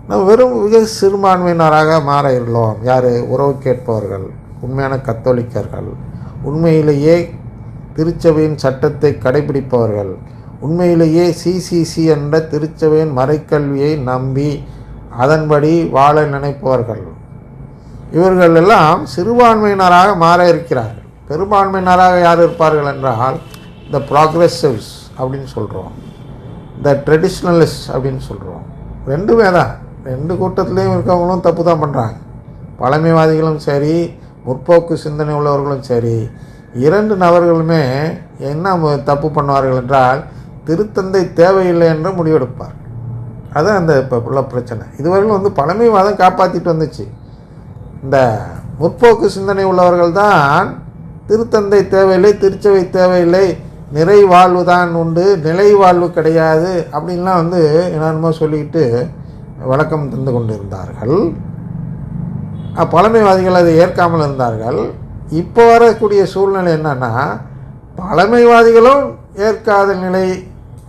நம்ம வெறும் மிக சிறுபான்மையினராக மாற இருந்தோம். யார்? உறவு கேட்பவர்கள், உண்மையான கத்தோலிக்கர்கள், உண்மையிலேயே திருச்சபையின் சட்டத்தை கடைபிடிப்பவர்கள், உண்மையிலேயே சிசிசி என்ற திருச்சபையின் மறைக்கல்வியை நம்பி அதன்படி வாழ நினைப்பவர்கள். இவர்கள் எல்லாம் சிறுபான்மையினராக மாற இருக்கிறார்கள். பெரும்பான்மையினராக யார் இருப்பார்கள் என்றால் த ப்ராக்ரெசிவ்ஸ் அப்படின்னு சொல்கிறோம், த ட்ரெடிஷ்னலிஸ்ட் அப்படின்னு சொல்கிறோம். ரெண்டுமே தான். ரெண்டு கூட்டத்துலேயும் இருக்கவங்களும் தப்பு தான் பண்ணுறாங்க. பழமைவாதிகளும் சரி, முற்போக்கு சிந்தனை உள்ளவர்களும் சரி, இரண்டு நபர்களுமே என்ன தப்பு பண்ணுவார்கள் என்றால் திருத்தந்தை தேவையில்லை என்று முடிவெடுப்பார். அதுதான் அந்த இப்போ உள்ள பிரச்சனை. இதுவரையிலும் பழமைவாதம் காப்பாற்றிட்டு வந்துச்சு. இந்த முற்போக்கு சிந்தனை உள்ளவர்கள் தான் திருத்தந்தை தேவையில்லை, திருச்சபை தேவையில்லை, நிறை வாழ்வு தான் உண்டு, நிலை வாழ்வு கிடையாது அப்படின்லாம் என்னென்னமோ சொல்லிக்கிட்டு வழக்கம் தந்து கொண்டு இருந்தார்கள். பழமைவாதிகள் அதை ஏற்காமல் இருந்தார்கள். இப்போ வரக்கூடிய சூழ்நிலை என்னன்னா, பழமைவாதிகளும் ஏற்காத நிலை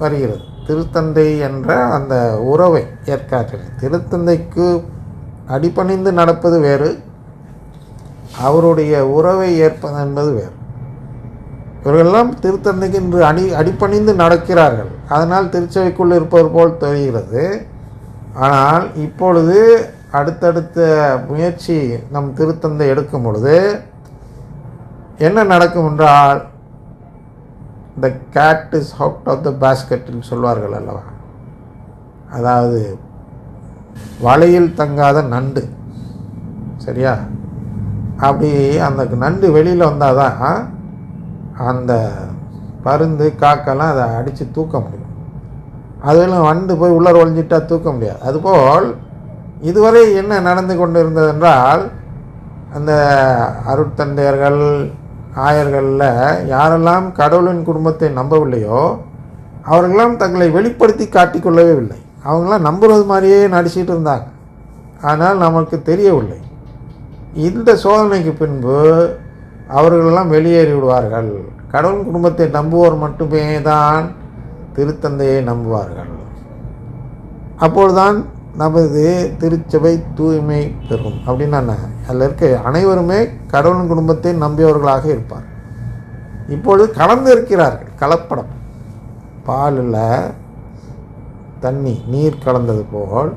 வருகிறது. திருத்தந்தை என்ற அந்த உறவை ஏற்காத. திருத்தந்தைக்கு அடிபணிந்து நடப்பது வேறு, அவருடைய உறவை ஏற்பது என்பது வேறு. இவர்களெல்லாம் திருத்தந்தைக்கு இன்று அடிபணிந்து நடக்கிறார்கள். அதனால் திருச்சபைக்குள் இருப்பவர் போல் தெரிகிறது. ஆனால் இப்பொழுது அடுத்தடுத்த முயற்சி நம் திருத்தந்தை எடுக்கும் பொழுது என்ன நடக்கும் என்றால், the cat is out of the பேஸ்கெட்டில் சொல்வார்கள் அல்லவா. அதாவது வலையில் தங்காத நண்டு, சரியா? அப்படி அந்த நண்டு வெளியில் வந்தால் தான் அந்த பருந்து காக்கெல்லாம் அதை அடித்து தூக்க முடியும். அதெல்லாம் வண்டு போய் உள்ளே ஒழிஞ்சிட்டால் தூக்க முடியாது. அதுபோல் இதுவரை என்ன நடந்து கொண்டு இருந்தது என்றால், அந்த அருட்தந்தையர்கள் ஆயர்களில் யாரெல்லாம் கடவுளின் குடும்பத்தை நம்பவில்லையோ அவர்களெல்லாம் தங்களை வெளிப்படுத்தி காட்டிக்கொள்ளவே இல்லை. அவங்களாம் நம்புறது மாதிரியே நடிச்சிட்டு இருந்தாங்க. ஆனால் நமக்கு தெரியவில்லை. இந்த சோதனைக்கு பின்பு அவர்களெல்லாம் வெளியேறி விடுவார்கள். கடவுள் குடும்பத்தை நம்புவோர் மட்டுமே தான் திருத்தந்தையை நம்புவார்கள். அப்பொழுதுதான் நமது திருச்சபை தூய்மை பெறும். அப்படின்னா அதில் இருக்க அனைவருமே கடவுளின் குடும்பத்தை நம்பியவர்களாக இருப்பார். இப்பொழுது கலந்து இருக்கிறார்கள். கலப்படம், பாலில் தண்ணி நீர் கலந்தது போல்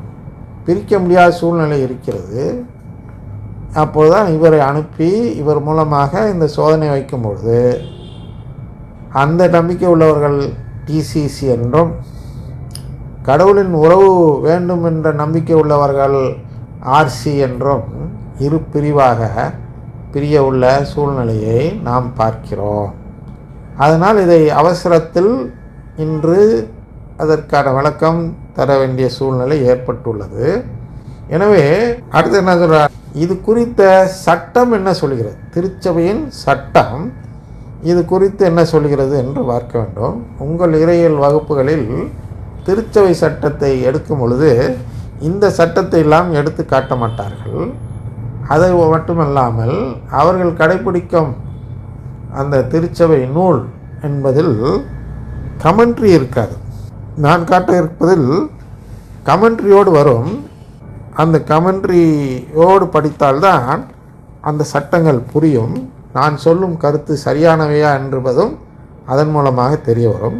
பிரிக்க முடியாத சூழ்நிலை இருக்கிறது. அப்போதுதான் இவரை அனுப்பி இவர் மூலமாக இந்த சோதனை வைக்கும்பொழுது அந்த நம்பிக்கை உள்ளவர்கள் டிசிசி என்றும், கடவுளின் உறவு வேண்டும் என்ற நம்பிக்கை உள்ளவர்கள் ஆர்சி என்றும் இரு பிரிவாக பிரிய உள்ள சூழ்நிலையை நாம் பார்க்கிறோம். அதனால் இதை அவசரத்தில் இன்று அதற்கான விளக்கம் தர வேண்டிய சூழ்நிலை ஏற்பட்டுள்ளது. எனவே அடுத்து என்ன சொல்கிறார், இது குறித்த சட்டம் என்ன சொல்கிறது, திருச்சபையின் சட்டம் இது குறித்து என்ன சொல்கிறது என்று பார்க்க வேண்டும். உங்கள் இறையியல் வகுப்புகளில் திருச்சபை சட்டத்தை எடுக்கும் பொழுது இந்த சட்டத்தை எல்லாம் எடுத்து காட்ட மாட்டார்கள். அது மட்டுமல்லாமல் அவர்கள் கடைபிடிக்கும் அந்த திருச்சபை நூல் என்பதில் கமெண்ட்ரி இருக்காது. நான் காட்ட இருப்பதில் கமெண்ட்ரியோடு வரும். அந்த கமெண்ட்ரியோடு படித்தால்தான் அந்த சட்டங்கள் புரியும். நான் சொல்லும் கருத்து சரியானவையா என்பதும் அதன் மூலமாக தெரிய வரும்.